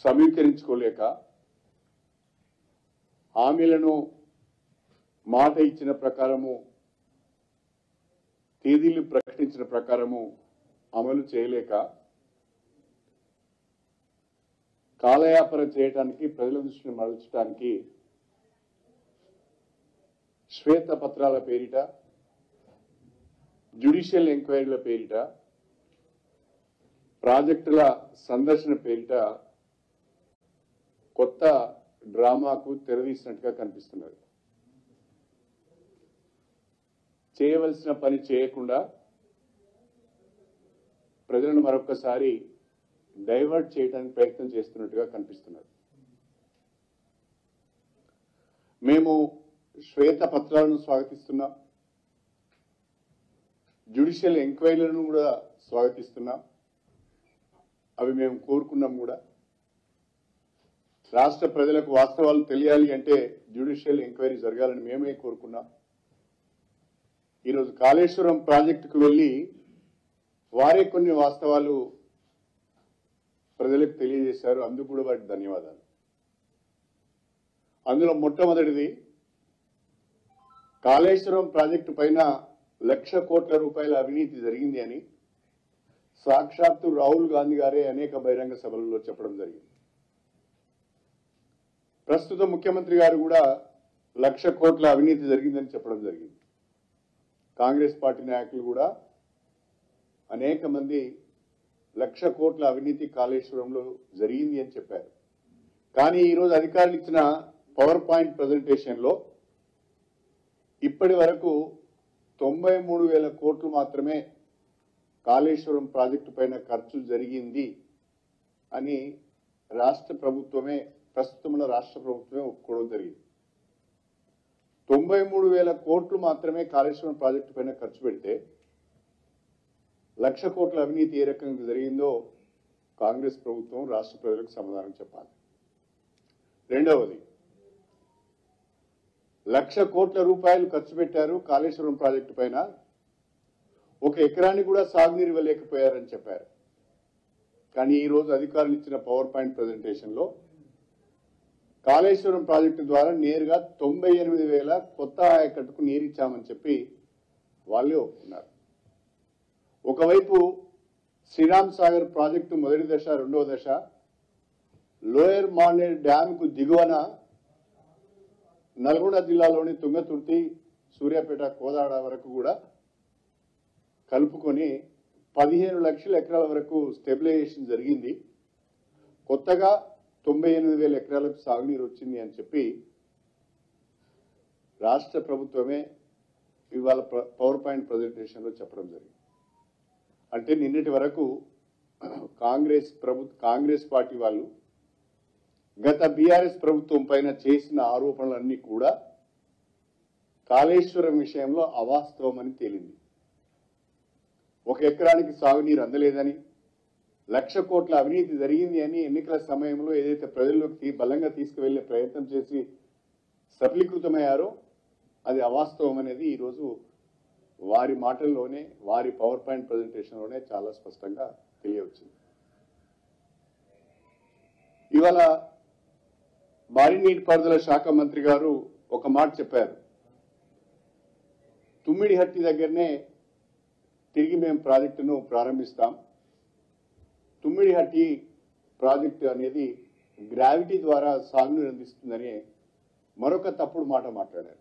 సమీకరించుకోలేక హామీలను మాట ఇచ్చిన ప్రకారము తేదీలు ప్రకటించిన ప్రకారము అమలు చేయలేక కాలయాపన చేయడానికి ప్రజల దృష్టిని మరల్చడానికి శ్వేతపత్రాల పేరిట జ్యుడిషియల్ ఎంక్వైరీల పేరిట ప్రాజెక్టుల సందర్శన పేరిట కొత్త డ్రామాకు తెరదీసినట్టుగా కనిపిస్తున్నది. చేయవలసిన పని చేయకుండా ప్రజలను మరొకసారి డైవర్ట్ చేయడానికి ప్రయత్నం చేస్తున్నట్టుగా కనిపిస్తున్నది. మేము శ్వేతపత్రాలను స్వాగతిస్తున్నాం, జ్యుడిషియల్ ఎంక్వైరీలను కూడా స్వాగతిస్తున్నాం. అవి మేము కోరుకున్నాం కూడా. రాష్ట్ర ప్రజలకు వాస్తవాలు తెలియాలి అంటే జ్యుడిషియల్ ఎంక్వైరీ జరగాలని మేమే కోరుకున్నాం. ఈరోజు కాళేశ్వరం ప్రాజెక్టుకు వెళ్లి వారే కొన్ని వాస్తవాలు ప్రజలకు తెలియజేశారు. అందుకు కూడా వారికి ధన్యవాదాలు. అందులో మొట్టమొదటిది, కాళేశ్వరం ప్రాజెక్టు పైన 1,00,000 కోట్ల రూపాయల అవినీతి జరిగింది అని సాక్షాత్తు రాహుల్ గాంధీ గారే అనేక బహిరంగ సభలలో చెప్పడం జరిగింది. ప్రస్తుత ముఖ్యమంత్రి గారు కూడా 1,00,000 కోట్ల అవినీతి జరిగిందని చెప్పడం జరిగింది. కాంగ్రెస్ పార్టీ నాయకులు కూడా అనేక మంది 1,00,000 కోట్ల అవినీతి కాళేశ్వరంలో జరిగింది అని చెప్పారు. కానీ ఈరోజు అధికారులు ఇచ్చిన పవర్ పాయింట్ ప్రజెంటేషన్ లో ఇప్పటి వరకు 93,000 కోట్లు మాత్రమే కాళేశ్వరం ప్రాజెక్టు పైన ఖర్చు జరిగింది అని ప్రస్తుతంలో రాష్ట్ర ప్రభుత్వమే ఒప్పుకోవడం జరిగింది. 93,000 కోట్లు మాత్రమే కాళేశ్వరం ప్రాజెక్టు పైన ఖర్చు పెడితే 1,00,000 కోట్ల అవినీతి ఏ రకంగా జరిగిందో కాంగ్రెస్ ప్రభుత్వం రాష్ట్ర ప్రజలకు సమాధానం చెప్పాలి. రెండవది, 1,00,000 కోట్ల రూపాయలు ఖర్చు పెట్టారు కాళేశ్వరం ప్రాజెక్టు పైన, 1 ఎకరానికి కూడా సాగునీరు ఇవ్వలేకపోయారని చెప్పారు. కానీ ఈ రోజు అధికారులు ఇచ్చిన పవర్ పాయింట్ ప్రజెంటేషన్ లో కాళేశ్వరం ప్రాజెక్టు ద్వారా నేరుగా 98,000 కొత్త ఆయకట్టుకు నీరిచ్చామని చెప్పి వాళ్ళే ఒప్పుకున్నారు. ఒకవైపు శ్రీరామ్ సాగర్ ప్రాజెక్టు మొదటి దశ, రెండవ దశ లోయర్ మాండేర్ డ్యామ్ కు దిగువన నల్గొండ జిల్లాలోని తుంగతుర్తి, సూర్యాపేట, కోదాడ వరకు కూడా కలుపుకొని 15 లక్షల ఎకరాల వరకు స్టెబిలైజేషన్ జరిగింది. కొత్తగా 98,000 ఎకరాలకు సాగునీరు వచ్చింది అని చెప్పి రాష్ట్ర ప్రభుత్వమే ఇవాళ పవర్ పాయింట్ ప్రజెంటేషన్ లో చెప్పడం జరిగింది. అంటే నిన్నటి వరకు కాంగ్రెస్ పార్టీ వాళ్ళు గత బీఆర్ఎస్ ప్రభుత్వం పైన చేసిన ఆరోపణలన్నీ కూడా కాళేశ్వరం విషయంలో అవాస్తవమని తేలింది. 1 ఎకరానికి సాగునీరు అందలేదని, 1,00,000 కోట్ల అవినీతి జరిగింది అని ఎన్నికల సమయంలో ఏదైతే ప్రజల్లోకి బలంగా తీసుకువెళ్లే ప్రయత్నం చేసి సఫలీకృతమయ్యారో అది అవాస్తవం అనేది ఈరోజు వారి మాటల్లోనే, వారి పవర్ పాయింట్ ప్రజెంటేషన్ లోనే చాలా స్పష్టంగా తెలియవచ్చింది. ఇవాళ భారీ నీటిపారుదల శాఖ మంత్రి గారు ఒక మాట చెప్పారు, తుమ్మిడిహట్టి దగ్గరనే తిరిగి మేము ప్రాజెక్టును ప్రారంభిస్తాం. తుమ్మిడిహట్టి ప్రాజెక్టు అనేది గ్రావిటీ ద్వారా సాగునీరు అందిస్తుందని మరొక తప్పుడు మాట మాట్లాడారు.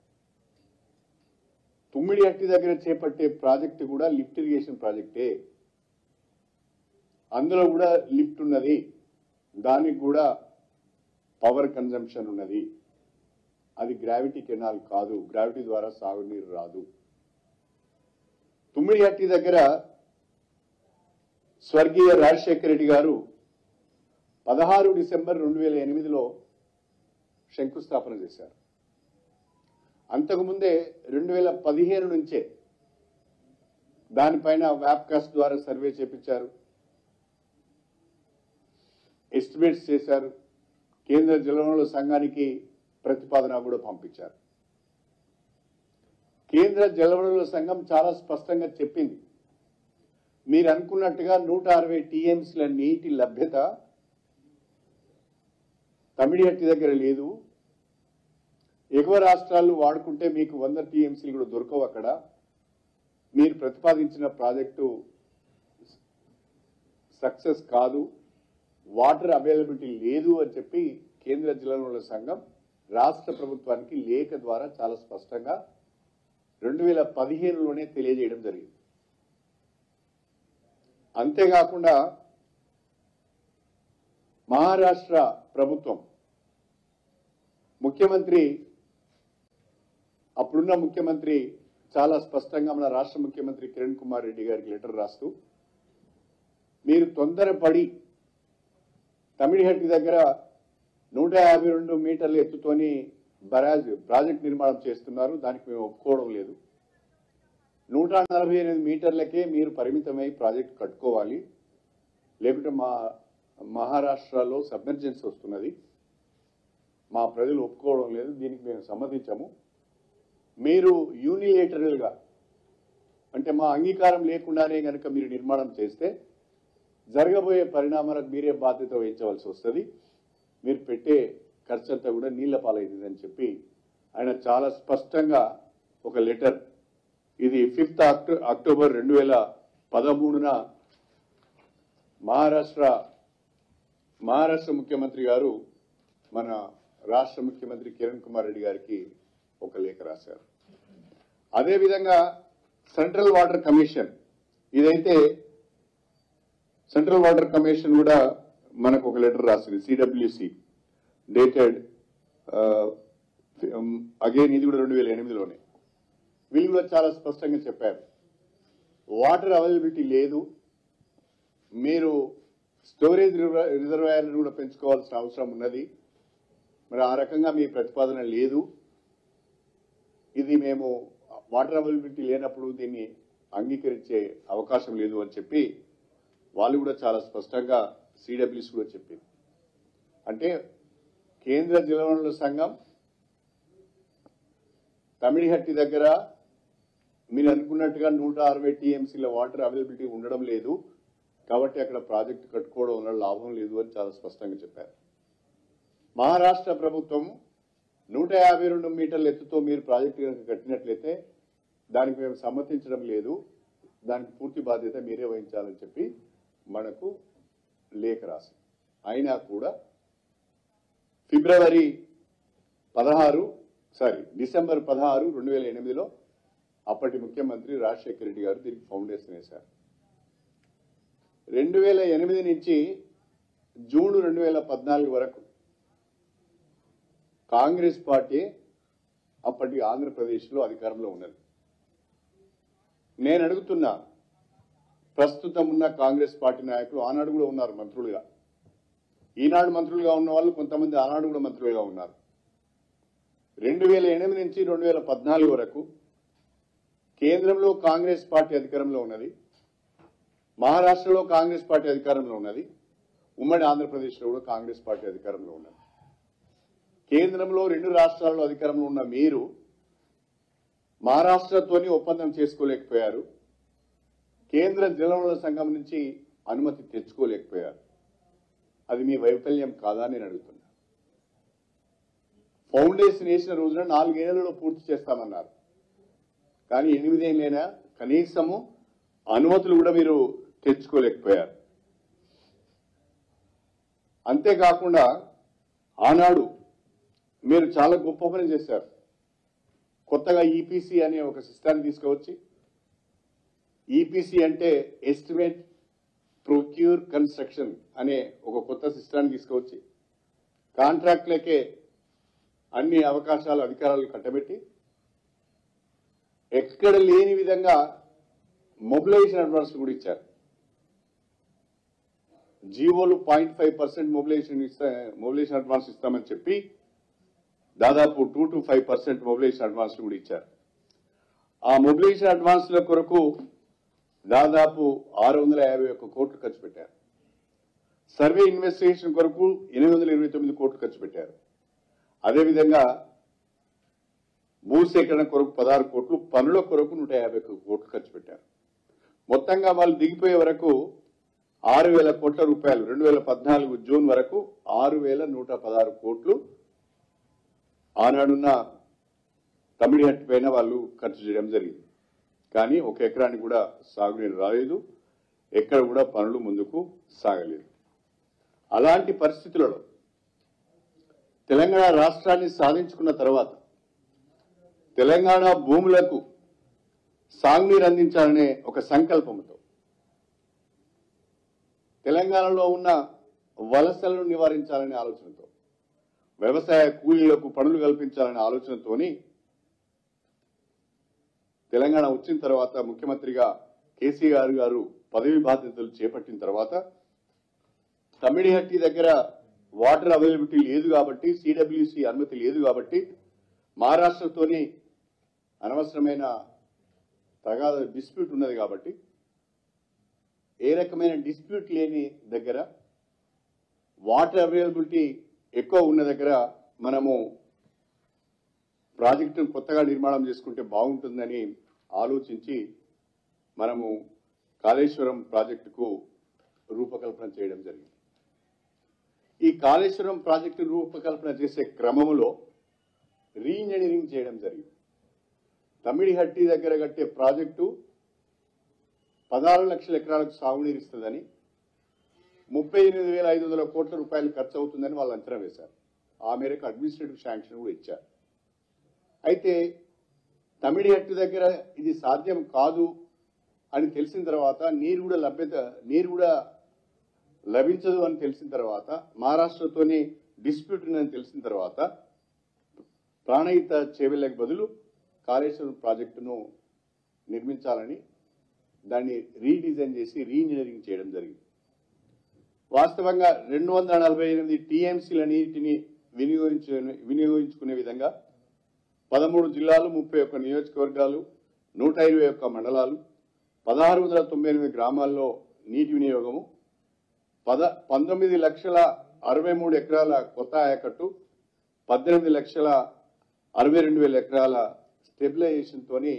తుమ్మిడిహట్టి దగ్గర చేపట్టే ప్రాజెక్టు కూడా లిఫ్ట్ ఇరిగేషన్ ప్రాజెక్టే, అందులో కూడా లిఫ్ట్ ఉన్నది, దానికి కూడా పవర్ కన్జంప్షన్ ఉన్నది. అది గ్రావిటీ కెనాల్ కాదు, గ్రావిటీ ద్వారా సాగునీరు రాదు. తుమ్మిడిహట్టి దగ్గర స్వర్గీయ రాజశేఖర రెడ్డి గారు 16 డిసెంబర్ 2008లో శంకుస్థాపన చేశారు. అంతకుముందే 2015 నుంచే దానిపైన వ్యాప్కాస్ట్ ద్వారా సర్వే చేపించారు, ఎస్టిమేట్స్ చేశారు, కేంద్ర జలవనరుల సంఘానికి ప్రతిపాదన కూడా పంపించారు. కేంద్ర జలవనరుల సంఘం చాలా స్పష్టంగా చెప్పింది, మీరు అనుకున్నట్టుగా 160 టీఎంసీల నీటి లభ్యత తమిళహట్టి దగ్గర లేదు, ఎగువ రాష్ట్రాలు వాడుకుంటే మీకు 100 టీఎంసీలు కూడా దొరకవు, అక్కడ మీరు ప్రతిపాదించిన ప్రాజెక్టు సక్సెస్ కాదు, వాటర్ అవైలబిలిటీ లేదు అని చెప్పి కేంద్ర జలవనరుల సంఘం రాష్ట్ర ప్రభుత్వానికి లేఖ ద్వారా చాలా స్పష్టంగా 2015లోనే తెలియజేయడం జరిగింది. అంతేకాకుండా మహారాష్ట్ర ప్రభుత్వం అప్పుడున్న ముఖ్యమంత్రి చాలా స్పష్టంగా మన రాష్ట్ర ముఖ్యమంత్రి కిరణ్ కుమార్ రెడ్డి గారికి లెటర్ రాస్తూ, మీరు తొందరపడి తమిళహట్టి దగ్గర 152 మీటర్ల ఎత్తుతోని బరాజ్ ప్రాజెక్ట్ నిర్మాణం చేస్తున్నారు, దానికి మేము ఒప్పుకోవడం లేదు. 148 మీటర్లకే మీరు పరిమితమై ప్రాజెక్ట్ కట్టుకోవాలి, లేకుంటే మా మహారాష్ట్రలో సబ్మెర్జెన్స్ వస్తున్నది, మా ప్రజలు ఒప్పుకోవడం లేదు, దీనికి మేము సమ్మతించము. మీరు యూనిలేటరల్గా అంటే మా అంగీకారం లేకుండానే కనుక మీరు నిర్మాణం చేస్తే జరగబోయే పరిణామాలకు మీరే బాధ్యత వహించవలసి వస్తుంది, మీరు పెట్టే ఖర్చంతా కూడా నీళ్ల పాలైందని చెప్పి ఆయన చాలా స్పష్టంగా ఒక లెటర్, ఇది 5 అక్టోబర్ 2013న మహారాష్ట్ర ముఖ్యమంత్రి గారు మన రాష్ట్ర ముఖ్యమంత్రి కిరణ్ కుమార్ రెడ్డి గారికి ఒక లేఖ రాశారు. అదేవిధంగా సెంట్రల్ వాటర్ కమిషన్, ఇదైతే సెంట్రల్ వాటర్ కమిషన్ కూడా మనకు ఒక లెటర్ రాసింది, సిడబ్ల్యూసి డేటెడ్ అగైన్, ఇది కూడా 2008లోనే. వీళ్ళు కూడా చాలా స్పష్టంగా చెప్పారు, వాటర్ అవైలబిలిటీ లేదు, మీరు స్టోరేజ్ రిజర్వాయర్లను కూడా పెంచుకోవాల్సిన అవసరం ఉన్నది, మరి ఆ రకంగా మీ ప్రతిపాదన లేదు, ఇది మేము వాటర్ అవైలబిలిటీ లేనప్పుడు దీన్ని అంగీకరించే అవకాశం లేదు అని చెప్పి వాళ్ళు కూడా చాలా స్పష్టంగా సిడబ్ల్యూసి కూడా చెప్పింది. అంటే కేంద్ర జలవనరుల సంఘం తమిళహట్టి దగ్గర మీరు అనుకున్నట్టుగా 160 టీఎంసీల వాటర్ అవైలబిలిటీ ఉండడం లేదు, కాబట్టి అక్కడ ప్రాజెక్టు కట్టుకోవడం వల్ల లాభం లేదు అని చాలా స్పష్టంగా చెప్పారు. మహారాష్ట్ర ప్రభుత్వం 152 మీటర్ల ఎత్తుతో మీరు ప్రాజెక్టు కనుక కట్టినట్లయితే దానికి మేము సమ్మతించడం లేదు, దానికి పూర్తి బాధ్యత మీరే వహించాలని చెప్పి మనకు లేఖ రాసింది. అయినా కూడా డిసెంబర్ 16, 2008లో అప్పటి ముఖ్యమంత్రి రాజశేఖర రెడ్డి గారు దీనికి ఫౌండేషన్ వేశారు. 2008 నుంచి జూన్ 2014 వరకు కాంగ్రెస్ పార్టీ అప్పటి ఆంధ్రప్రదేశ్లో అధికారంలో ఉన్నది. నేను అడుగుతున్నా, ప్రస్తుతం ఉన్న కాంగ్రెస్ పార్టీ నాయకులు ఆనాడు కూడా ఉన్నారు మంత్రులుగా, ఈనాడు మంత్రులుగా ఉన్న వాళ్ళు కొంతమంది ఆనాడు కూడా మంత్రులుగా ఉన్నారు. 2008 నుంచి 2014 వరకు కేంద్రంలో కాంగ్రెస్ పార్టీ అధికారంలో ఉన్నది, మహారాష్ట్రలో కాంగ్రెస్ పార్టీ అధికారంలో ఉన్నది, ఉమ్మడి ఆంధ్రప్రదేశ్లో కూడా కాంగ్రెస్ పార్టీ అధికారంలో ఉన్నది. కేంద్రంలో 2 రాష్ట్రాల్లో అధికారంలో ఉన్న మీరు మహారాష్ట్రతోని ఒప్పందం చేసుకోలేకపోయారు, కేంద్ర జలవనరుల సంఘం నుంచి అనుమతి తెచ్చుకోలేకపోయారు. అది మీ వైఫల్యం కాదా నేను అడుగుతున్నా. ఫౌండేషన్ వేసిన రోజున 4 ఏళ్లలో పూర్తి చేస్తామన్నారు, కానీ 8 ఏళ్ళైనా కనీసము అనుమతులు కూడా మీరు తెచ్చుకోలేకపోయారు. అంతేకాకుండా ఆనాడు మీరు చాలా గొప్ప పని చేశారు. కొత్తగా ఈపీసీ అనే ఒక సిస్టాన్ని తీసుకువచ్చి, ఈపీసీ అంటే ఎస్టిమేట్ ప్రొక్యూర్ కన్స్ట్రక్షన్ అనే ఒక కొత్త సిస్టాన్ని తీసుకువచ్చి కాంట్రాక్ట్లకే అన్ని అవకాశాలు అధికారాలు కట్టబెట్టి ఎక్కడ లేని విధంగా మొబిలైజేషన్ అడ్వాన్స్ కూడా ఇచ్చారు. జీవోలు 0.5% మొబిలైజేషన్ అడ్వాన్స్ ఇస్తామని చెప్పి దాదాపు 2 to 5% మొబిలైజేషన్ అడ్వాన్స్ కూడా ఇచ్చారు. ఆ మొబిలైజేషన్ అడ్వాన్స్ల కొరకు దాదాపు 651 కోట్లు ఖర్చు పెట్టారు. సర్వే ఇన్వెస్టిగేషన్ కొరకు 829 కోట్లు ఖర్చు పెట్టారు. అదేవిధంగా భూసేకరణ కొరకు 16 కోట్లు, పనుల కొరకు 151 కోట్లు ఖర్చు పెట్టారు. మొత్తంగా వాళ్ళు దిగిపోయే వరకు 6,000 కోట్ల రూపాయలు 2014 జూన్ వరకు 6,116 కోట్లు ఆనాడున్న తమిళహట్టి పైన వాళ్ళు ఖర్చు చేయడం జరిగింది. కానీ ఒక ఎకరానికి కూడా సాగునీరు రాలేదు, ఎక్కడ కూడా పనులు ముందుకు సాగలేదు. అలాంటి పరిస్థితులలో తెలంగాణ రాష్ట్రాన్ని సాధించుకున్న తర్వాత తెలంగాణ భూములకు సాగునీరు అందించాలనే ఒక సంకల్పంతో తెలంగాణలో ఉన్న వలసలను నివారించాలనే ఆలోచనతో వ్యవసాయ కూలీలకు పనులు కల్పించాలనే ఆలోచనతోని తెలంగాణ వచ్చిన తర్వాత ముఖ్యమంత్రిగా కేసీఆర్ గారు పదవి బాధ్యతలు చేపట్టిన తర్వాత తమిళహట్టి దగ్గర వాటర్ అవైలబిలిటీ లేదు కాబట్టి, సిడబ్ల్యూసి అనుమతి లేదు కాబట్టి మహారాష్ట్రతోని అనవసరమైన తగాద డిస్ప్యూట్ ఉన్నది కాబట్టి ఏ రకమైన డిస్ప్యూట్ లేని దగ్గర వాటర్ అవైలబిలిటీ ఎక్కువ ఉన్న దగ్గర మనము ప్రాజెక్టును కొత్తగా నిర్మాణం చేసుకుంటే బాగుంటుందని ఆలోచించి మనము కాళేశ్వరం ప్రాజెక్టుకు రూపకల్పన చేయడం జరిగింది. ఈ కాళేశ్వరం ప్రాజెక్టు రూపకల్పన చేసే క్రమంలో రీఇంజనీరింగ్ చేయడం జరిగింది. తమిళహట్టి దగ్గర కట్టే ప్రాజెక్టు 16 లక్షల ఎకరాలకు సాగునీరు ఇస్తుందని 38,500 కోట్ల రూపాయలు ఖర్చు అవుతుందని వాళ్ళు అంచనా వేశారు. ఆ మేరకు అడ్మినిస్ట్రేటివ్ శాంక్షన్ కూడా ఇచ్చారు. అయితే తమిళహట్టి దగ్గర ఇది సాధ్యం కాదు అని తెలిసిన తర్వాత నీరు కూడా లభించదు అని తెలిసిన తర్వాత మహారాష్ట్రతోని డిస్ప్యూట్ ఉందని తెలిసిన తర్వాత ప్రాణహిత చేవెళ్లకు బదులు కాళేశ్వరం ప్రాజెక్టును నిర్మించాలని దాన్ని రీడిజైన్ చేసి రీఇంజనీరింగ్ చేయడం జరిగింది. వాస్తవంగా 248 టీఎంసీల నీటిని వినియోగించుకునే విధంగా 13 జిల్లాలు, 31 నియోజకవర్గాలు, 121 మండలాలు, 1698 గ్రామాల్లో నీటి వినియోగము, 19,63,000 ఎకరాల కొత్త ఆయకట్టు, 18,62,000 ఎకరాల స్టెబిలైజేషన్ తోని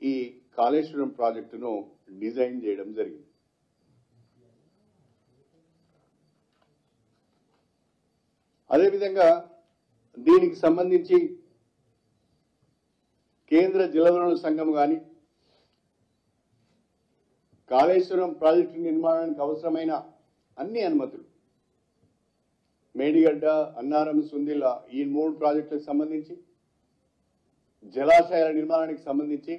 ఈ కాళేశ్వరం ప్రాజెక్టును డిజైన్ చేయడం జరిగింది. అదేవిధంగా దీనికి సంబంధించి కేంద్ర జలవనరుల సంఘం కానీ కాళేశ్వరం ప్రాజెక్టు నిర్మాణానికి అవసరమైన అన్ని అనుమతులు మేడిగడ్డ, అన్నారం, సుందిల్ల ఈ 3 ప్రాజెక్టులకు సంబంధించి జలాశయాల నిర్మాణానికి సంబంధించి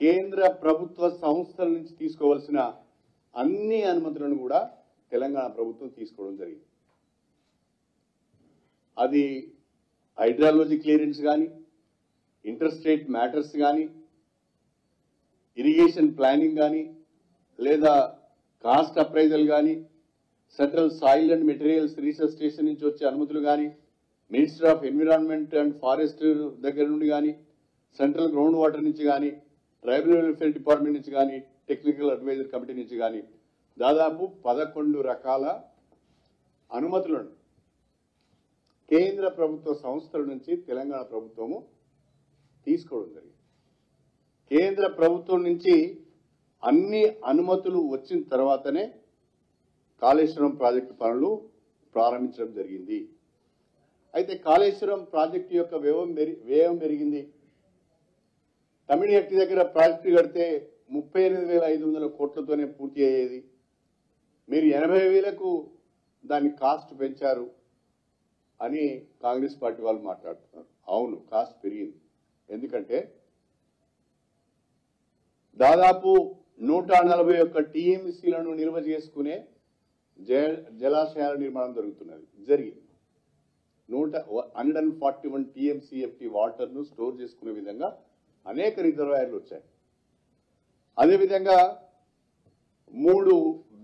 కేంద్ర ప్రభుత్వ సంస్థల నుంచి తీసుకోవాల్సిన అన్ని అనుమతులను కూడా తెలంగాణ ప్రభుత్వం తీసుకోవడం జరిగింది. అది హైడ్రాలజీ క్లియరెన్స్ కానీ, ఇంటర్ స్టేట్ మ్యాటర్స్ కానీ, ఇరిగేషన్ ప్లానింగ్ కానీ, లేదా కాస్ట్ అప్రైజల్ కానీ, central soil and materials research station నుంచి వచ్చే అనుమతులు కానీ, minister of environment and forest దగ్గర నుండి కానీ, సెంట్రల్ గ్రౌండ్ వాటర్ నుంచి కానీ, ట్రైబల్ వెల్ఫేర్ డిపార్ట్మెంట్ నుంచి కానీ, టెక్నికల్ అడ్వైజర్ కమిటీ నుంచి కానీ దాదాపు 11 రకాల అనుమతులను కేంద్ర ప్రభుత్వ సంస్థల నుంచి తెలంగాణ ప్రభుత్వము తీసుకోవడం జరిగింది. కేంద్ర ప్రభుత్వం నుంచి అన్ని అనుమతులు వచ్చిన తర్వాతనే కాళేశ్వరం ప్రాజెక్టు పనులు ప్రారంభించడం జరిగింది. అయితే కాళేశ్వరం ప్రాజెక్టు యొక్క వ్యయం పెరిగింది. తమిళహట్టి దగ్గర ప్రాజెక్టు కడితే 38,500 కోట్లతోనే పూర్తి అయ్యేది. మీరు 80,000కు దాని కాస్ట్ పెంచారు అని కాంగ్రెస్ పార్టీ వాళ్ళు మాట్లాడుతున్నారు. అవును, కాస్ట్ పెరిగింది. ఎందుకంటే దాదాపు 141 టీఎంసీలను నిల్వ చేసుకునే జలాశయాల నిర్మాణం జరిగింది. 141 టీఎంసీఎఫ్టీ వాటర్ ను స్టోర్ చేసుకునే విధంగా అనేక రిజర్వాయర్లు వచ్చాయి. అదేవిధంగా 3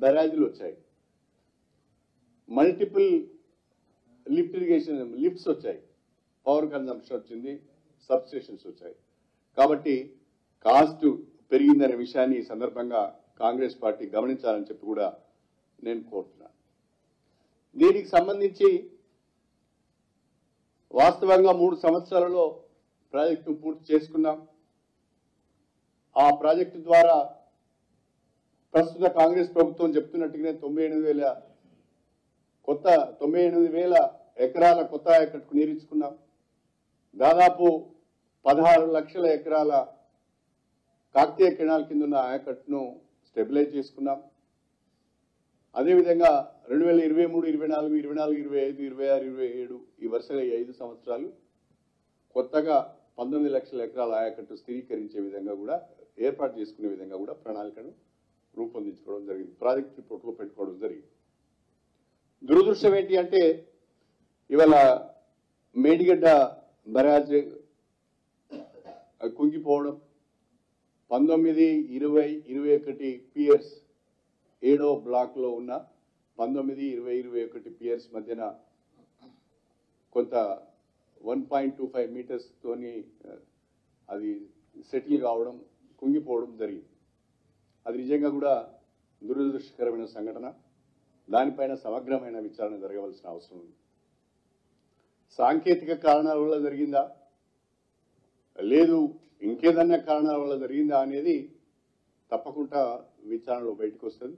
బ్యారేజీలు వచ్చాయి. మల్టిపుల్ లిఫ్ట్స్ వచ్చాయి. పవర్ కన్జంప్షన్ వచ్చింది. సబ్ స్టేషన్స్ వచ్చాయి. కాబట్టి కాస్ట్ పెరిగిందనే విషయాన్ని ఈ సందర్భంగా కాంగ్రెస్ పార్టీ గమనించాలని చెప్పి కూడా నేను కోరుతున్నాను. దీనికి సంబంధించి వాస్తవంగా 3 సంవత్సరాలలో ప్రాజెక్టు పూర్తి చేసుకున్నాం. ఆ ప్రాజెక్టు ద్వారా ప్రస్తుత కాంగ్రెస్ ప్రభుత్వం చెప్తున్నట్టుగానే 98,000 ఎకరాల కొత్త ఆయకట్టుకు నీరిచ్చుకున్నాం. దాదాపు 16 లక్షల ఎకరాల కాకతీయ కెనాల్ కింద ఉన్న ఆయకట్టును స్టెబిలైజ్ చేసుకున్నాం. అదేవిధంగా 2023, 24, 24, 25, 26, 27 ఈ వరుసగా 5 సంవత్సరాలు కొత్తగా 19 లక్షల ఎకరాల ఆయకట్టు స్థిరీకరించే విధంగా కూడా ఏర్పాటు చేసుకునే విధంగా కూడా ప్రణాళికను రూపొందించుకోవడం జరిగింది. ప్రాజెక్ట్ రిపోర్ట్లో పెట్టుకోవడం జరిగింది. దురదృష్టం ఏంటి అంటే ఇవాళ మేడిగడ్డ బరాజ్ కుంగిపోవడం, 19, 20, 21 పియర్స్ 7వ బ్లాక్ లో ఉన్న 19, 20, 21 పియర్స్ మధ్యన కొంత 1.25 మీటర్స్ తోని అది సెటిల్ కావడం, కుంగిపోవడం జరిగింది. అది నిజంగా కూడా దురదృష్టకరమైన సంఘటన. దానిపైన సమగ్రమైన విచారణ జరగవలసిన అవసరం ఉంది. సాంకేతిక కారణాల వల్ల జరిగిందా లేదు ఇంకేదన్నా కారణాల వల్ల జరిగిందా అనేది తప్పకుండా విచారణలో బయటకు వస్తుంది.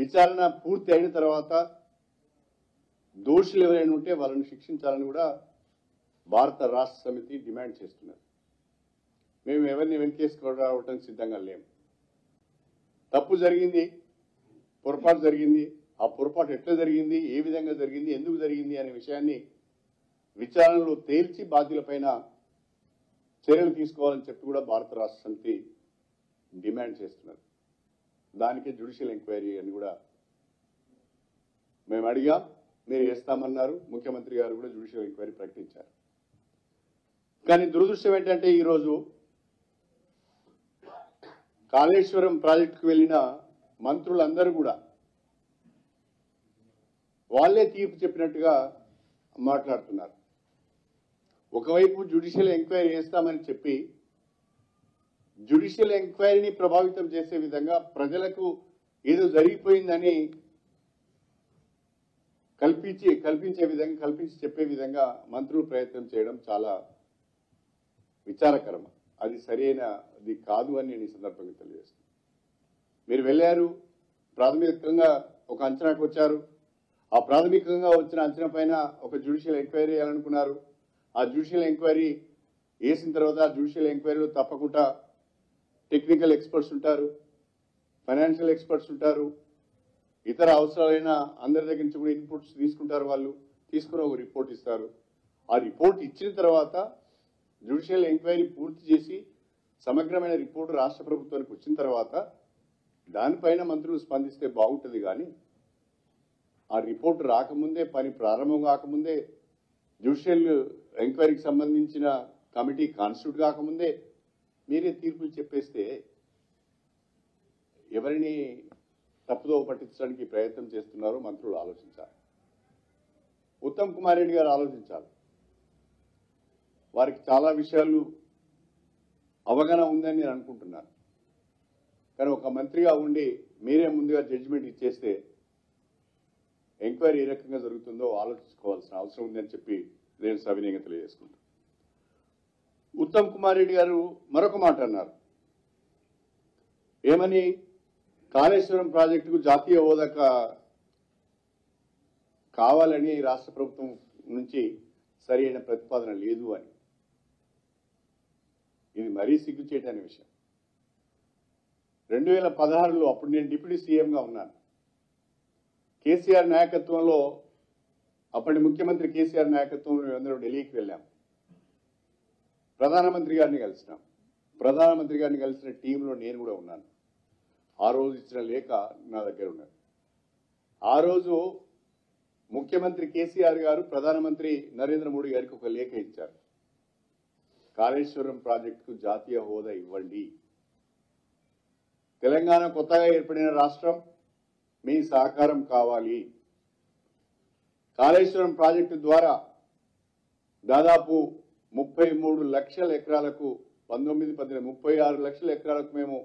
విచారణ పూర్తి అయిన తర్వాత దోషులు ఎవరైనా ఉంటే వాళ్ళని శిక్షించాలని కూడా భారత రాష్ట్ర సమితి డిమాండ్ చేస్తున్నారు. మేము ఎవరిని వెనకేసుకోవడానికి సిద్ధంగా లేము. తప్పు జరిగింది, పొరపాటు జరిగింది. ఆ పొరపాటు ఎట్లా జరిగింది, ఏ విధంగా జరిగింది, ఎందుకు జరిగింది అనే విషయాన్ని విచారణలో తేల్చి బాధ్యులపైన చర్యలు తీసుకోవాలని చెప్పి కూడా భారత రాష్ట్ర సమితి డిమాండ్ చేస్తున్నారు. దానికే జ్యుడిషియల్ ఎంక్వైరీ అని కూడా మేము అడిగాం. మీరు చేస్తామన్నారు. ముఖ్యమంత్రి గారు కూడా జ్యుడిషియల్ ఎంక్వైరీ ప్రకటించారు. కానీ దురదృష్టం ఏంటంటే ఈరోజు కాళేశ్వరం ప్రాజెక్టుకు వెళ్లిన మంత్రులందరూ కూడా వాళ్లే తీర్పు చెప్పినట్టుగా మాట్లాడుతున్నారు. ఒకవైపు జ్యుడిషియల్ ఎంక్వైరీ చేస్తామని చెప్పి జ్యుడిషియల్ ఎంక్వైరీని ప్రభావితం చేసే విధంగా ప్రజలకు ఏదో జరిగిపోయిందని కల్పించి చెప్పే విధంగా మంత్రులు ప్రయత్నం చేయడం చాలా విచారకరం. అది సరైనది కాదు అని నేను ఈ సందర్భంగా తెలియజేస్తాను. మీరు వెళ్ళారు, ప్రాథమికంగా ఒక అంచనాకు వచ్చారు. ఆ ప్రాథమికంగా వచ్చిన అంచనా పైన ఒక జ్యుడిషియల్ ఎంక్వైరీ చేయాలనుకున్నారు. ఆ జ్యుడిషియల్ ఎంక్వైరీ వేసిన తర్వాత ఆ జ్యుడిషియల్ ఎంక్వైరీలో తప్పకుండా టెక్నికల్ ఎక్స్పర్ట్స్ ఉంటారు, ఫైనాన్షియల్ ఎక్స్పర్ట్స్ ఉంటారు, ఇతర అవసరాలైన అందరి దగ్గర నుంచి కూడా ఇన్పుట్స్ తీసుకుంటారు. వాళ్ళు తీసుకుని ఒక రిపోర్ట్ ఇస్తారు. ఆ రిపోర్ట్ ఇచ్చిన తర్వాత జ్యుడిషియల్ ఎంక్వైరీ పూర్తి చేసి సమగ్రమైన రిపోర్టు రాష్ట్ర ప్రభుత్వానికి వచ్చిన తర్వాత దానిపైన మంత్రులు స్పందిస్తే బాగుంటుంది. కానీ ఆ రిపోర్టు రాకముందే, పని ప్రారంభం కాకముందే, జ్యుడిషియల్ ఎంక్వైరీకి సంబంధించిన కమిటీ కాన్స్టిట్యూట్ కాకముందే మీరే తీర్పులు చెప్పేస్తే ఎవరిని తప్పుదో పట్టించడానికి ప్రయత్నం చేస్తున్నారో మంత్రులు ఆలోచించాలి. ఉత్తమ్ కుమార్ రెడ్డి గారు ఆలోచించాలి. వారికి చాలా విషయాలు అవగాహన ఉందని నేను అనుకుంటున్నాను. కానీ ఒక మంత్రిగా ఉండి మీరే ముందుగా జడ్జిమెంట్ ఇచ్చేస్తే ఎంక్వైరీ ఏ రకంగా జరుగుతుందో ఆలోచించుకోవాల్సిన అవసరం ఉందని చెప్పి నేను సవినయంగా తెలియజేసుకుంటాను. ఉత్తమ్ కుమార్ రెడ్డి గారు మరొక మాట అన్నారు. ఏమని? కాళేశ్వరం ప్రాజెక్టుకు జాతీయ హోదా కావాలని రాష్ట్ర ప్రభుత్వం నుంచి సరైన ప్రతిపాదన లేదు అని. ఇది మరీ సిగ్గుచేటనే విషయం. 2016లో అప్పుడు నేను డిప్యూటీ సీఎంగా ఉన్నాను. కేసీఆర్ నాయకత్వంలో, అప్పటి ముఖ్యమంత్రి కేసీఆర్ నాయకత్వంలో మేమందరూ ఢిల్లీకి వెళ్ళాం. ప్రధానమంత్రి గారిని కలిసినాం. ప్రధానమంత్రి గారిని కలిసిన టీంలో నేను కూడా ఉన్నాను. ఆ రోజు ఇచ్చిన లేఖ నా దగ్గర ఉన్నది. ఆ రోజు ముఖ్యమంత్రి కేసీఆర్ గారు ప్రధానమంత్రి నరేంద్ర మోడీ గారికి ఒక లేఖ ఇచ్చారు. కాళేశ్వరం ప్రాజెక్టుకు జాతీయ హోదా ఇవ్వండి. తెలంగాణ కొత్తగా ఏర్పడిన రాష్ట్రం, మీ సహకారం కావాలి. కాళేశ్వరం ప్రాజెక్టు ద్వారా దాదాపు 33 లక్షల ఎకరాలకు 36 లక్షల ఎకరాలకు మేము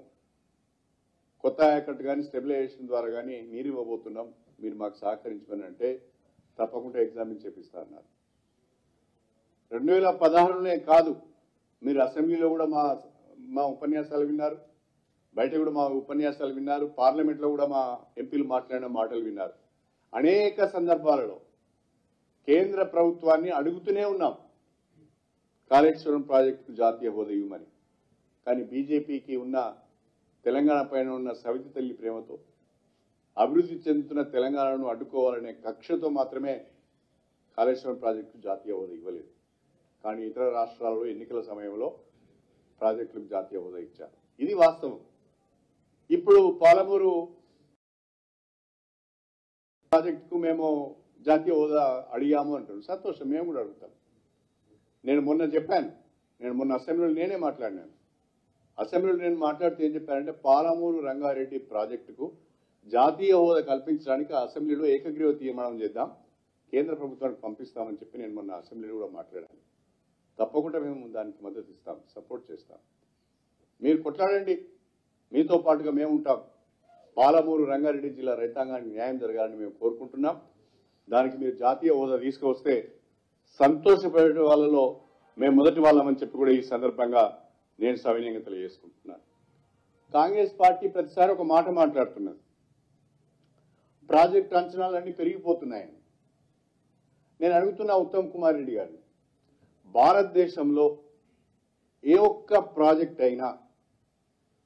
కొత్త ఆయకట్టు కానీ స్టెబిలైజేషన్ ద్వారా కానీ నీరు ఇవ్వబోతున్నాం. మీరు మాకు సహకరించమని అంటే తప్పకుండా ఎగ్జామిన్ చేపిస్తా అన్నారు. 2016లోనే కాదు, మీరు అసెంబ్లీలో కూడా మా ఉపన్యాసాలు విన్నారు. బయట కూడా మా ఉపన్యాసాలు విన్నారు, పార్లమెంట్లో కూడా మా ఎంపీలు మాట్లాడిన మాటలు విన్నారు. అనేక సందర్భాలలో కేంద్ర ప్రభుత్వాన్ని అడుగుతూనే ఉన్నాం కాళేశ్వరం ప్రాజెక్టుకు జాతీయ హోదా ఇవ్వమని. కానీ బీజేపీకి ఉన్న తెలంగాణ పైన ఉన్న సవితి తల్లి ప్రేమతో అభివృద్ధి చెందుతున్న తెలంగాణను అడ్డుకోవాలనే కక్షతో మాత్రమే కాళేశ్వరం ప్రాజెక్టు జాతీయ హోదా ఇవ్వలేదు. కానీ ఇతర రాష్ట్రాల్లో ఎన్నికల సమయంలో ప్రాజెక్టులకు జాతీయ హోదా ఇచ్చారు. ఇది వాస్తవం. ఇప్పుడు పాలమూరు ప్రాజెక్టుకు మేము జాతీయ హోదా అడిగాము అంటారు. సంతోషం, మేము కూడా అడుగుతాం. నేను మొన్న చెప్పాను, మొన్న అసెంబ్లీలో నేనే మాట్లాడినాను. అసెంబ్లీలో నేను మాట్లాడితే ఏం చెప్పానంటే, పాలమూరు రంగారెడ్డి ప్రాజెక్టుకు జాతీయ హోదా కల్పించడానికి అసెంబ్లీలో ఏకగ్రీవ తీర్మానం చేద్దాం, కేంద్ర ప్రభుత్వానికి పంపిస్తామని చెప్పి నేను మొన్న అసెంబ్లీలో కూడా మాట్లాడాను. తప్పకుండా మేము దానికి మద్దతు ఇస్తాం, సపోర్ట్ చేస్తాం. మీరు కొట్లాడండి, మీతో పాటుగా మేము ఉంటాం. పాలమూరు రంగారెడ్డి జిల్లా రైతాంగానికి న్యాయం జరగాలని మేము కోరుకుంటున్నాం. దానికి మీరు జాతీయ హోదా తీసుకువస్తే సంతోషపడే వాళ్ళలో మేము మొదటి వాళ్ళమని చెప్పి కూడా ఈ సందర్భంగా నేను సవినయంగా తెలియజేసుకుంటున్నాను. కాంగ్రెస్ పార్టీ ప్రతిసారి ఒక మాట మాట్లాడుతున్నది, ప్రాజెక్టు అంచనాలన్నీ పెరిగిపోతున్నాయని. నేను అడుగుతున్నా ఉత్తమ్ కుమార్ రెడ్డి గారిని, భారతదేశంలో ఏ ఒక్క ప్రాజెక్ట్ అయినా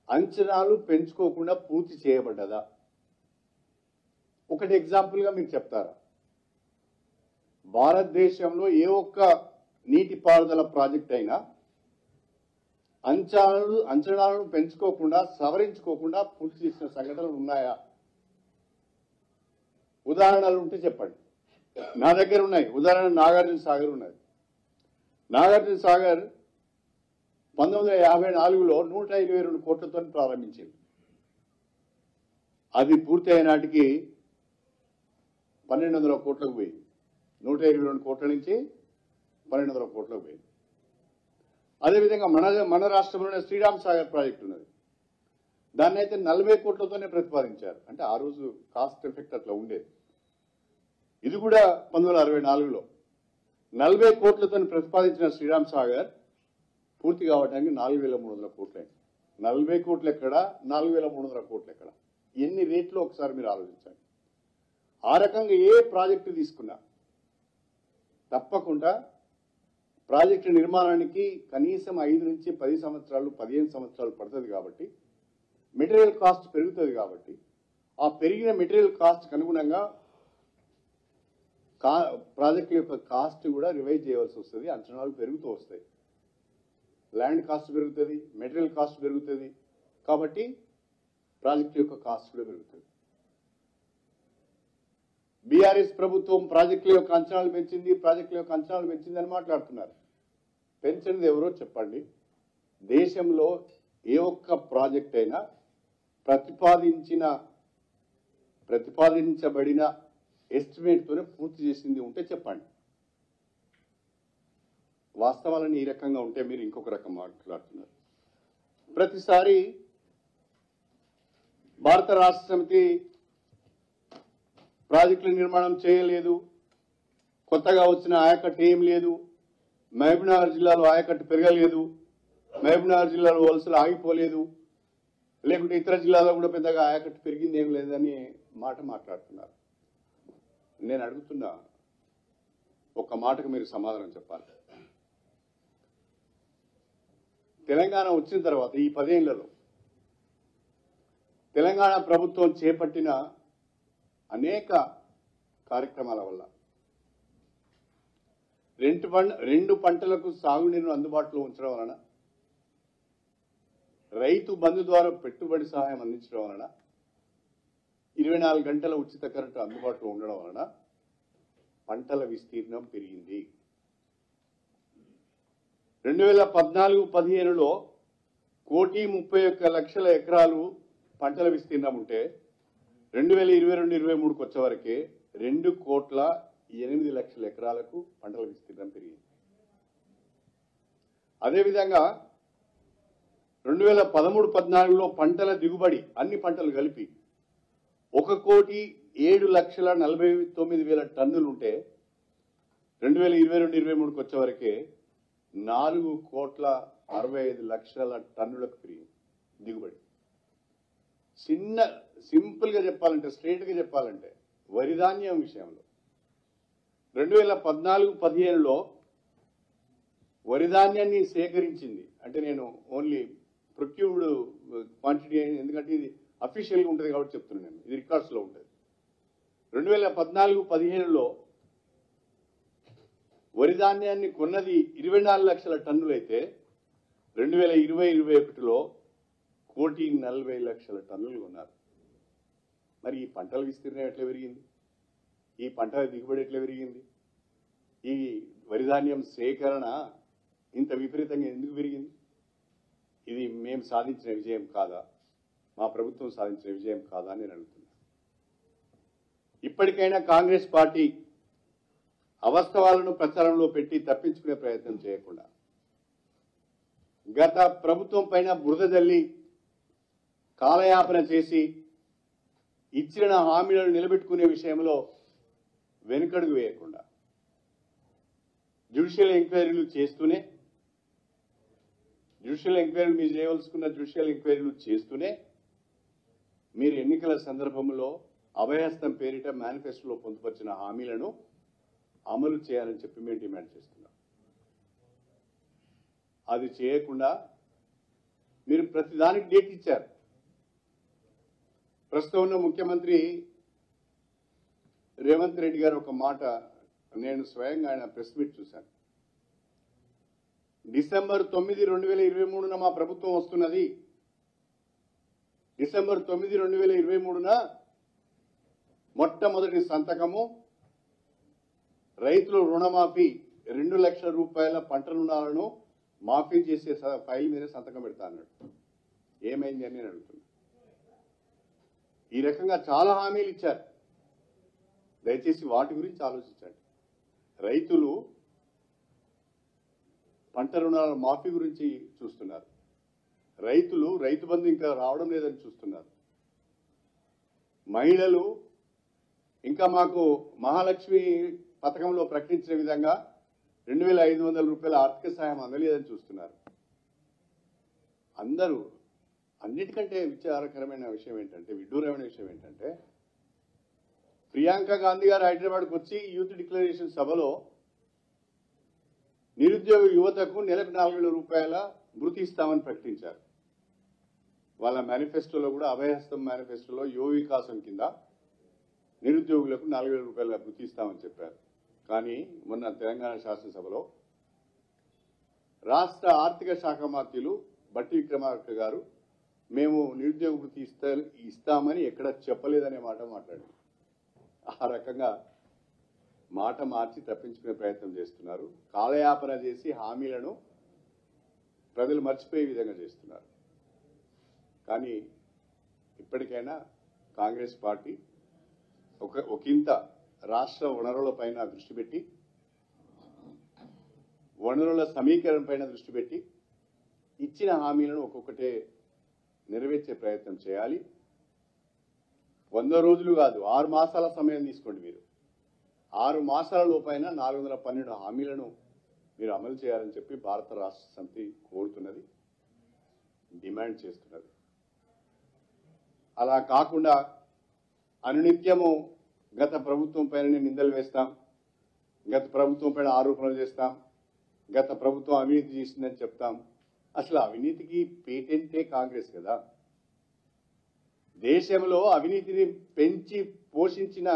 అంచనాలు పెంచుకోకుండా పూర్తి చేయబడ్డదా? ఒకటి ఎగ్జాంపుల్గా మీరు చెప్తారా? భారతదేశంలో ఏ ఒక్క నీటిపారుదల ప్రాజెక్ట్ అయినా అంచనాలను పెంచుకోకుండా, సవరించుకోకుండా పూర్తి చేసిన సంఘటనలు ఉన్నాయా? ఉదాహరణలు ఉంటే చెప్పండి. నా దగ్గర ఉన్నాయి. ఉదాహరణ నాగార్జున సాగర్ ఉన్నది. నాగార్జున సాగర్ 1954లో 122 కోట్లతో ప్రారంభించింది. అది పూర్తి అయిన నాటికి 1200 కోట్లకు పోయింది. 122 కోట్ల నుంచి 1200 కోట్లకు పోయింది. అదేవిధంగా మన రాష్ట్రంలోనే శ్రీరామ్ సాగర్ ప్రాజెక్టు ఉన్నది. దాన్ని అయితే 40 కోట్లతోనే ప్రతిపాదించారు. అంటే ఆ రోజు కాస్ట్ ఎఫెక్ట్ అట్లా ఉండేది. ఇది కూడా 1964లో 40 కోట్లతో ప్రతిపాదించిన శ్రీరామ్ సాగర్ పూర్తి కావడానికి 4300 కోట్లు అయింది. 40 కోట్లు ఎక్కడ, 4300 కోట్లు ఎక్కడ? ఎన్ని రేట్లు ఒకసారి మీరు ఆలోచించండి. ఆ రకంగా ఏ ప్రాజెక్టు తీసుకున్నా తప్పకుండా ప్రాజెక్టు నిర్మాణానికి కనీసం 5 నుంచి 10 సంవత్సరాలు, 15 సంవత్సరాలు పడుతుంది. కాబట్టి మెటీరియల్ కాస్ట్ పెరుగుతుంది. కాబట్టి ఆ పెరిగిన మెటీరియల్ కాస్ట్కి అనుగుణంగా ప్రాజెక్టు యొక్క కాస్ట్ కూడా రివైజ్ చేయవలసి వస్తుంది. అంచనాలు పెరుగుతూ వస్తాయి. ల్యాండ్ కాస్ట్ పెరుగుతుంది, మెటీరియల్ కాస్ట్ పెరుగుతుంది. కాబట్టి ప్రాజెక్టు యొక్క కాస్ట్ కూడా పెరుగుతుంది. బీఆర్ఎస్ ప్రభుత్వం ప్రాజెక్టుల యొక్క అంచనాలు పెంచింది అని మాట్లాడుతున్నారు. పెంచినది ఎవరో చెప్పండి. దేశంలో ఏ ఒక్క ప్రాజెక్ట్ అయినా ప్రతిపాదించబడిన ఎస్టిమేట్తోనే పూర్తి చేసింది ఉంటే చెప్పండి. వాస్తవాలని ఈ రకంగా ఉంటే మీరు ఇంకొక రకం మాట్లాడుతున్నారు. ప్రతిసారి భారత రాష్ట్ర సమితి ప్రాజెక్టుల నిర్మాణం చేయలేదు, కొత్తగా వచ్చిన ఆయకట్టు ఏం లేదు, మహబూబ్నగర్ జిల్లాలో ఆయకట్టు పెరగలేదు, మహబూబ్నగర్ జిల్లాలో వలసలు ఆగిపోలేదు, లేకుంటే ఇతర జిల్లాలో కూడా పెద్దగా ఆయకట్టు పెరిగింది ఏం లేదని మాట మాట్లాడుతున్నారు. నేను అడుగుతున్నా, ఒక్క మాటకు మీరు సమాధానం చెప్పాలి. తెలంగాణ వచ్చిన తర్వాత ఈ 10 ఏళ్లలో తెలంగాణ ప్రభుత్వం చేపట్టిన అనేక కార్యక్రమాల వల్ల 2 పంటలకు సాగునీరును అందుబాటులో ఉంచడం వలన, రైతు బంధు ద్వారా పెట్టుబడి సహాయం అందించడం వలన, 24 గంటల ఉచిత కరెంటు అందుబాటులో ఉండడం వలన పంటల విస్తీర్ణం పెరిగింది. 2014-15లో 1,31,00,000 ఎకరాలు పంటల విస్తీర్ణం ఉంటే 2022-23కు వచ్చే వరకే 2,08,00,000 ఎకరాలకు పంటల విస్తీర్ణం పెరిగింది. అదేవిధంగా 2013-14లో పంటల దిగుబడి అన్ని పంటలు కలిపి 1,07,49,000 టన్నులు ఉంటే 2022-23కు వచ్చే వరకే 4,65,00,000 టన్నులకు పెరిగింది దిగుబడి. సింపుల్ గా చెప్పాలంటే, స్ట్రైట్ గా చెప్పాలంటే, వరి ధాన్యం విషయంలో 2014-15లో వరి ధాన్యాన్ని సేకరించింది, అంటే నేను ఓన్లీ ప్రొక్యూర్డ్ క్వాంటిటీ, ఎందుకంటే ఇది అఫీషియల్ గా ఉంటుంది కాబట్టి చెప్తున్నాను నేను, ఇది రికార్డ్స్ లో ఉంటుంది. 2014-15లో వరి ధాన్యాన్ని కొన్నది 24 లక్షల టన్నులు అయితే 2020-21లో 1,40,00,000 టన్నులు కొన్నారు. మరి ఈ పంటల విస్తీర్ణం ఎట్లా పెరిగింది? ఈ పంటల దిగుబడి ఎట్లా పెరిగింది? ఈ వరి ధాన్యం సేకరణ ఇంత విపరీతంగా ఎందుకు పెరిగింది? ఇది మేము సాధించిన విజయం కాదా? మా ప్రభుత్వం సాధించిన విజయం కాదా అని నేను అడుగుతున్నా. ఇప్పటికైనా కాంగ్రెస్ పార్టీ అవాస్తవాలను ప్రచారంలో పెట్టి తప్పించుకునే ప్రయత్నం చేయకుండా, గత ప్రభుత్వం పైన బురద జల్లి కాలయాపన చేసి ఇచ్చిన హామీలను నిలబెట్టుకునే విషయంలో వెనుకడుగు వేయకుండా, జ్యుడిషియల్ ఎంక్వైరీలు చేస్తూనే, మీరు చేయవలసుకున్న జ్యుడిషియల్ ఎంక్వైరీలు చేస్తూనే మీరు ఎన్నికల సందర్భంలో అభయహస్తం పేరిట మేనిఫెస్టోలో పొందుపరిచిన హామీలను అమలు చేయాలని చెప్పి మేము డిమాండ్ చేస్తున్నాం. అది చేయకుండా మీరు ప్రతిదానికి డేట్ ఇచ్చారు. ప్రస్తుతం ఉన్న ముఖ్యమంత్రి రేవంత్ రెడ్డి గారు ఒక మాట, నేను స్వయంగా ఆయన ప్రెస్ మీట్ చూశాను. డిసెంబర్ 9, 2023న మా ప్రభుత్వం వస్తున్నది. డిసెంబర్ 9, 2023న మొట్టమొదటి సంతకము రైతుల రుణమాఫీ 2 లక్షల రూపాయల పంట రుణాలను మాఫీ చేసే ఫైల్ మీద సంతకం పెడతా అన్నాడు. ఏమైంది అని నేను అడుగుతున్నా. ఈ రకంగా చాలా హామీలు ఇచ్చారు. దయచేసి వాటి గురించి ఆలోచించండి. రైతులు పంట రుణాల మాఫీ గురించి చూస్తున్నారు. రైతులు రైతు బంధు ఇంకా రావడం లేదని చూస్తున్నారు. మహిళలు ఇంకా మాకు మహాలక్ష్మి పథకంలో ప్రకటించిన విధంగా 2,500 రూపాయల ఆర్థిక సాయం అందలేదని చూస్తున్నారు. అందరూ అన్నిటికంటే విచారకరమైన విషయం ఏంటంటే, విడ్డూరమైన విషయం ఏంటంటే, ప్రియాంక గాంధీ గారు హైదరాబాద్కు వచ్చి యూత్ డిక్లరేషన్ సభలో నిరుద్యోగ యువతకు నెలకు 4,000 రూపాయల భృతి ఇస్తామని ప్రకటించారు. వాళ్ళ మేనిఫెస్టోలో కూడా, అభయహస్తం మేనిఫెస్టోలో యువ వికాసం కింద నిరుద్యోగులకు 4,000 రూపాయల భృతి ఇస్తామని చెప్పారు. కానీ మొన్న తెలంగాణ శాసనసభలో రాష్ట్ర ఆర్థిక శాఖ మంత్రులు బట్టి విక్రమార్క గారు మేము నిరుద్యోగ భృతి ఇస్తామని ఎక్కడ చెప్పలేదనే మాట మాట్లాడారు. ఆ రకంగా మాట మార్చి తప్పించుకునే ప్రయత్నం చేస్తున్నారు. కాలయాపన చేసి హామీలను ప్రజలు మర్చిపోయే విధంగా చేస్తున్నారు. కానీ ఇప్పటికైనా కాంగ్రెస్ పార్టీ ఒకంత రాష్ట్ర వనరుల పైన దృష్టి పెట్టి, వనరుల సమీకరణ పైన దృష్టి పెట్టి ఇచ్చిన హామీలను ఒక్కొక్కటే నెరవేర్చే ప్రయత్నం చేయాలి. 100 రోజులు కాదు, 6 మాసాల సమయం తీసుకోండి. మీరు 6 మాసాల లోపైన 412 హామీలను మీరు అమలు చేయాలని చెప్పి భారత రాష్ట్ర సమితి కోరుతున్నది, డిమాండ్ చేస్తున్నది. అలా కాకుండా అనునిత్యము గత ప్రభుత్వం పైన నిందలు వేస్తాం, గత ప్రభుత్వం పైన ఆరోపణలు చేస్తాం, గత ప్రభుత్వం అవినీతి చేసిందని చెప్తాం. అసలు అవినీతికి పేటెంటే కాంగ్రెస్ కదా. దేశంలో అవినీతిని పెంచి పోషించిన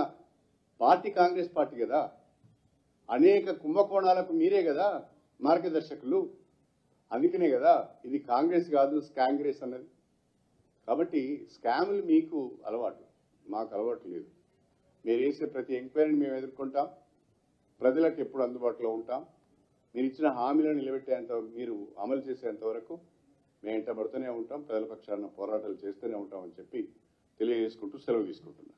పార్టీ కాంగ్రెస్ పార్టీ కదా. అనేక కుంభకోణాలకు మీరే కదా మార్గదర్శకులు. అందుకనే కదా ఇది కాంగ్రెస్ కాదు స్కాంగ్రెస్ అన్నది. కాబట్టి స్కాములు మీకు అలవాటు, మాకు అలవాటు లేదు. మీరు వేసే ప్రతి ఎంక్వైరీని మేము ఎదుర్కొంటాం, ప్రజలకు ఎప్పుడు అందుబాటులో ఉంటాం. మీరు ఇచ్చిన హామీలను నిలబెట్టేంత, మీరు అమలు చేసేంత వరకు మేము వెంటబడుతూనే ఉంటాం, ప్రజల పక్షాన పోరాటాలు చేస్తూనే ఉంటామని చెప్పి తెలియజేసుకుంటూ సెలవు తీసుకుంటున్నాం.